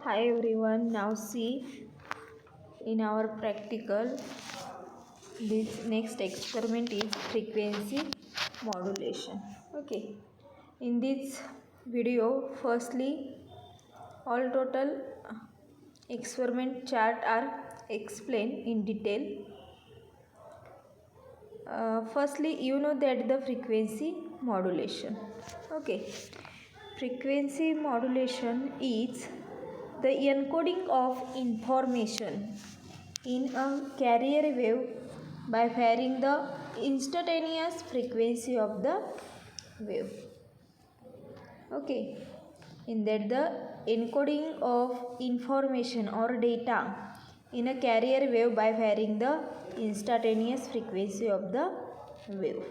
Hi everyone, now see in our practical this next experiment is frequency modulation. Okay, in this video, firstly, all total experiment chart are explained in detail. Firstly, you know that the frequency modulation. Okay, frequency modulation is the encoding of information in a carrier wave by varying the instantaneous frequency of the wave. Okay, in that the encoding of information or data in a carrier wave by varying the instantaneous frequency of the wave.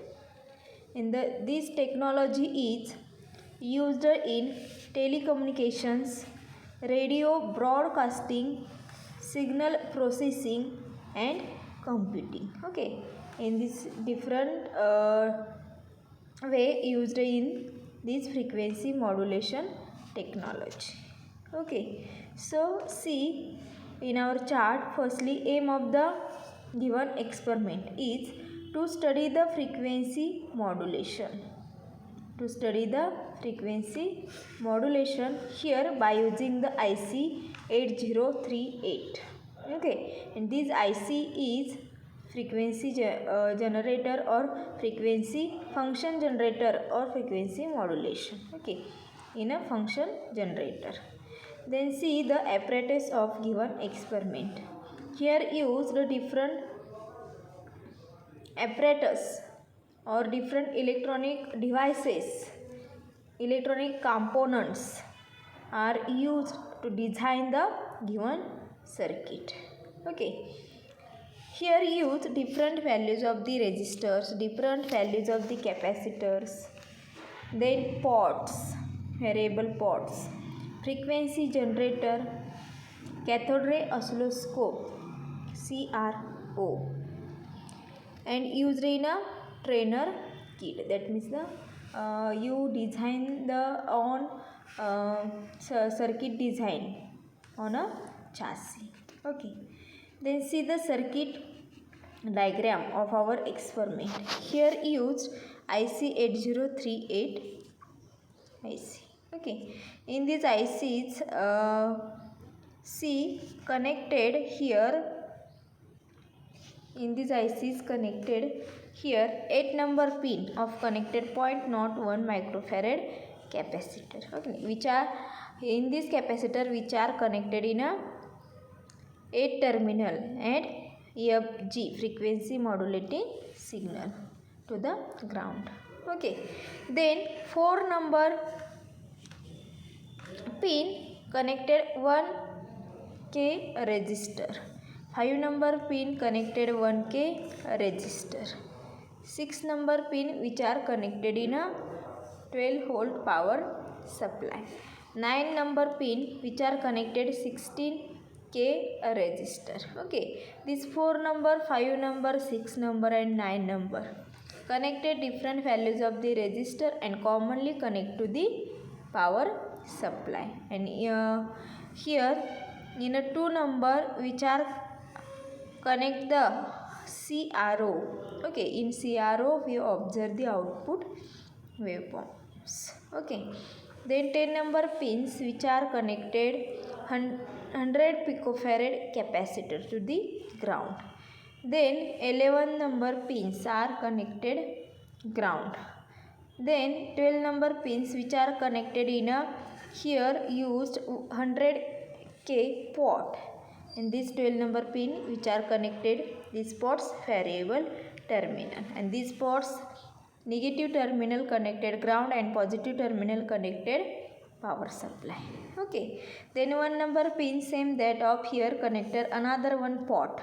This technology is used in telecommunications, radio broadcasting, signal processing, and computing. Okay, in this different way used in this frequency modulation technology. Okay, so see in our chart, firstly, aim of the given experiment is to study the frequency modulation. To study the frequency modulation here by using the IC 8038. Okay, and this IC is frequency generator or frequency function generator or frequency modulation. Okay, in a function generator. Then see the apparatus of given experiment. Here use the different apparatus or different electronic devices, electronic components are used to design the given circuit. Okay, here use different values of the resistors, different values of the capacitors, then pots, variable pots, frequency generator, cathode ray oscilloscope CRO, and used in a trainer kit. That means you design the on circuit design on a chassis. Okay, then see the circuit diagram of our experiment. Here used IC 8038 IC. Okay, in these ICs C connected here. In these ICs connected here 8 number pin of connected 0.01 microfarad capacitor. Okay, which are in this capacitor which are connected in a 8 terminal and FG frequency modulating signal to the ground. Okay, then 4 number pin connected 1K resistor, 5 number pin connected 1K resistor, 6 number pin which are connected in a 12 volt power supply, 9 number pin which are connected 16K resistor. Okay, this 4 number, 5 number, 6 number and 9 number connected different values of the resistor and commonly connect to the power supply. And here in a 2 number which are connect the CRO. Okay, in CRO we observe the output waveforms. Okay, then 10 number pins which are connected 100 picofarad capacitor to the ground. Then 11 number pins are connected ground. Then 12 number pins which are connected in a here used 100K pot. And these 12 number pin which are connected these pots variable terminal, and these pots negative terminal connected ground and positive terminal connected power supply. Okay, then 1 number pin same that of here connected another one pot.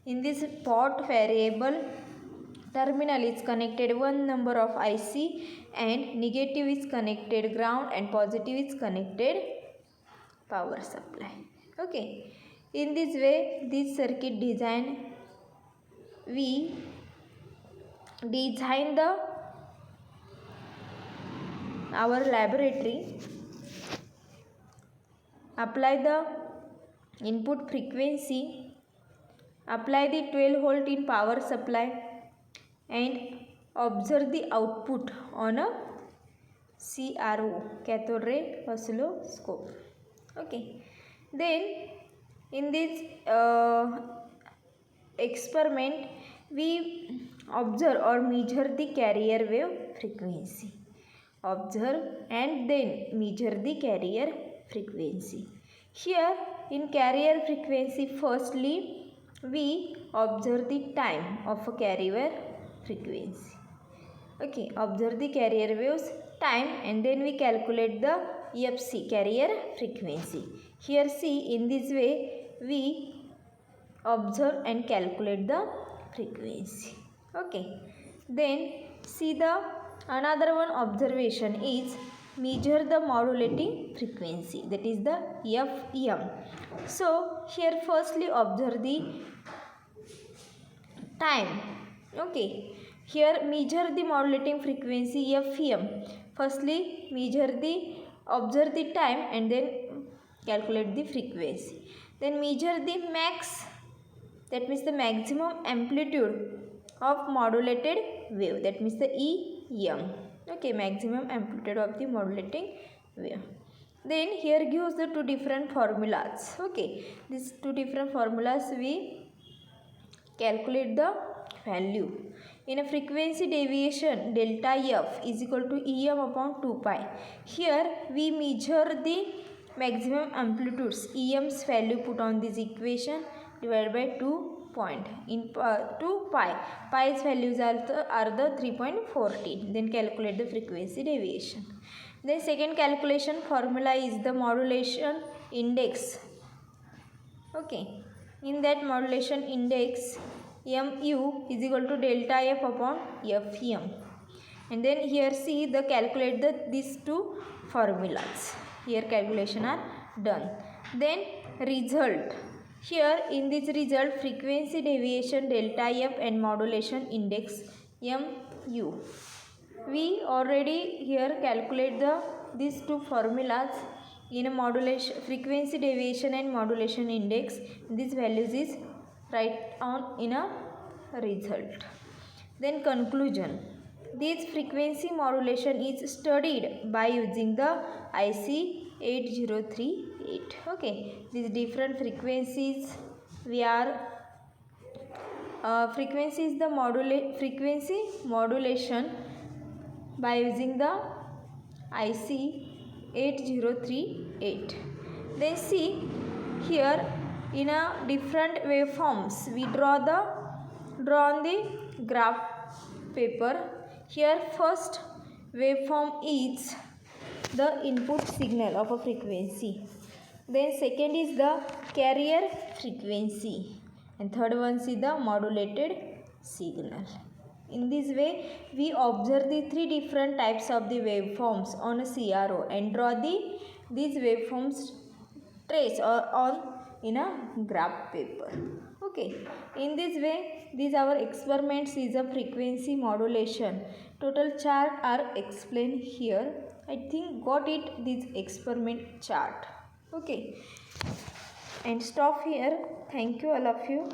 In this pot variable terminal is connected 1 number of IC and negative is connected ground and positive is connected power supply. Okay, in this way this circuit design we design the our laboratory apply the input frequency, apply the 12 volt in power supply, and observe the output on a CRO, cathode ray oscilloscope. Okay, then in this experiment we observe or measure the carrier wave frequency. Observe and then measure the carrier frequency. Here in carrier frequency, firstly we observe the time of a carrier frequency. Okay, observe the carrier waves time and then we calculate the FC, carrier frequency. Here see, in this way we observe and calculate the frequency. Okay, then see the another one observation is measure the modulating frequency, that is the FM. So here firstly observe the time. Okay, here measure the modulating frequency FM. Firstly observe the time and then calculate the frequency. Then measure the max, that means the maximum amplitude of modulated wave, that means the EM. Okay, maximum amplitude of the modulating wave. Then here gives the two different formulas. Okay, these two different formulas we calculate the value. In a frequency deviation, delta F is equal to EM upon 2 pi. Here we measure the maximum amplitudes, EM's value put on this equation, divided by 2 pi. Pi's values are the 3.14. Then calculate the frequency deviation. Then second calculation formula is the modulation index. Okay, in that modulation index, MU is equal to delta F upon FM. And then here see the calculate these two formulas. Here calculation are done. Then result. Here in this result, frequency deviation delta F and modulation index MU. We already here calculate these two formulas in a modulation frequency deviation and modulation index. These values is write on in a result. Then conclusion. This frequency modulation is studied by using the IC 8038. Okay, these different frequencies we are frequency is the frequency modulation by using the IC 8038. Then see here in a different waveforms we draw on the graph paper. Here first waveform is the input signal of a frequency. Then second is the carrier frequency. And third one is the modulated signal. In this way, we observe the three different types of the waveforms on a CRO and draw these waveforms trace or on in a graph paper. Okay, in this way, these our experiments is a frequency modulation. Total chart are explained here. I think got it, this experiment chart. Okay, and stop here. Thank you all of you.